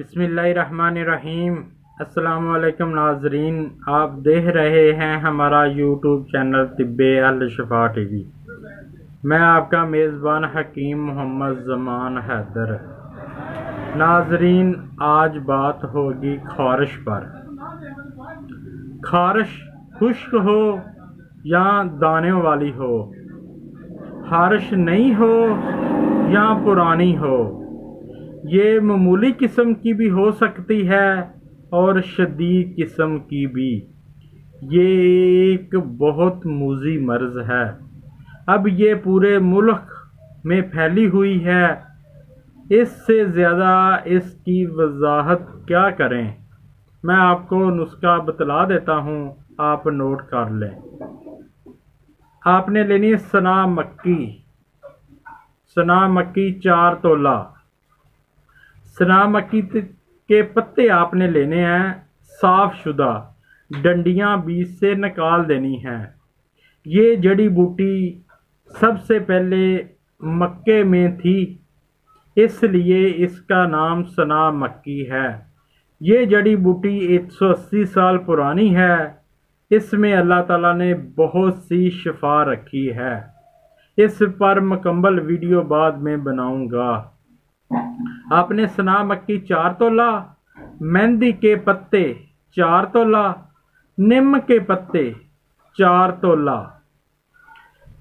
बिस्मिल्लाहिर्रहमानिर्रहीम। अस्सलाम वालेकुम नाजरीन, आप देख रहे हैं हमारा यूट्यूब चैनल तिब्बे अल शफा टीवी। मैं आपका मेज़बान हकीम मोहम्मद ज़मान हैदर। नाजरीन, आज बात होगी खारिश पर। खारिश खुश्क हो या दाने वाली हो, खारिश नई हो या पुरानी हो, ये मामूली किस्म की भी हो सकती है और शदीद किस्म की भी। ये एक बहुत मूजी मर्ज है। अब ये पूरे मुल्क में फैली हुई है। इससे ज़्यादा इसकी वजाहत क्या करें। मैं आपको नुस्खा बतला देता हूँ, आप नोट कर लें। आपने लेनी है सना मक्की। सना मक्की 4 तोला। सना मक्की के पत्ते आपने लेने हैं साफ शुदा, डंडियां बीच से निकाल देनी हैं। ये जड़ी बूटी सबसे पहले मक्के में थी, इसलिए इसका नाम सना मक्की है। ये जड़ी बूटी 180 साल पुरानी है। इसमें अल्लाह ताला ने बहुत सी शिफा रखी है। इस पर मुकम्मल वीडियो बाद में बनाऊंगा। आपने सना मक्की 4 तोला, मेहंदी के पत्ते 4 तोला, नीम के पत्ते 4 तोला।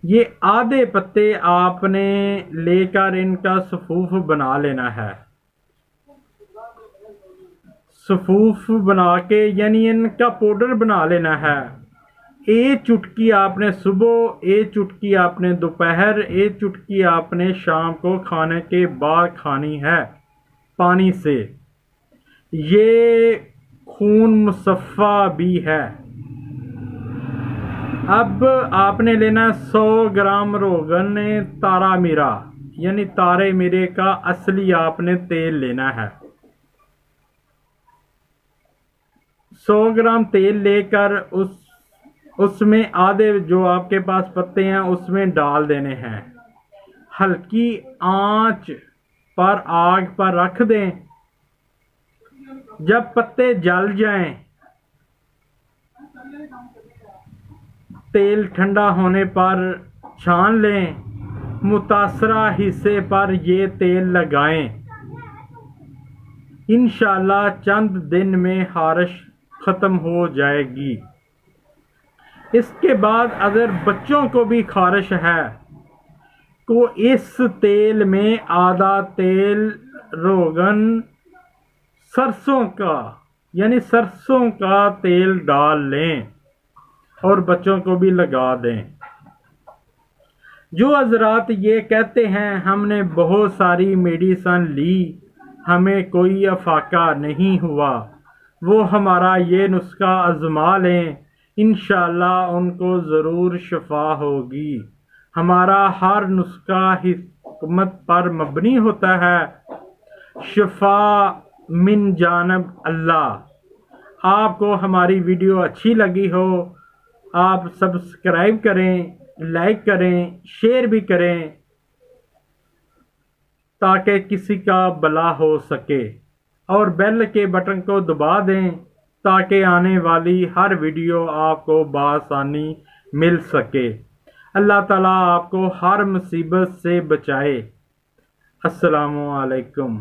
ये आधे पत्ते आपने लेकर इनका सफूफ बना लेना है। सफूफ बना के यानी इनका पाउडर बना लेना है। एक चुटकी आपने सुबह, एक चुटकी आपने दोपहर, एक चुटकी आपने शाम को खाने के बाद खानी है पानी से। ये खून मुसफ़ा भी है। अब आपने लेना 100 ग्राम रोगन तारा मीरा यानी तारे मीरे का असली आपने तेल लेना है। 100 ग्राम तेल लेकर उसमें आधे जो आपके पास पत्ते हैं उसमें डाल देने हैं। हल्की आंच पर आग पर रख दें। जब पत्ते जल जाएं, तेल ठंडा होने पर छान लें। मुतासरा हिस्से पर ये तेल लगाएं। इंशाअल्लाह चंद दिन में खारिश खत्म हो जाएगी। इसके बाद अगर बच्चों को भी खारिश है तो इस तेल में आधा तेल रोगन सरसों का यानी सरसों का तेल डाल लें और बच्चों को भी लगा दें। जो हजरात ये कहते हैं हमने बहुत सारी मेडिसिन ली, हमें कोई अफाका नहीं हुआ, वो हमारा ये नुस्खा आजमा लें। इंशाअल्लाह उनको ज़रूर शिफा होगी। हमारा हर नुस्खा हिकमत पर मबनी होता है। शिफा मिन जानब अल्लाह। आपको हमारी वीडियो अच्छी लगी हो, आप सब्सक्राइब करें, लाइक करें, शेयर भी करें ताकि किसी का भला हो सके, और बेल के बटन को दबा दें ताकि आने वाली हर वीडियो आपको बआसानी मिल सके। अल्लाह ताला आपको हर मुसीबत से बचाए। अस्सलामु अलैकुम।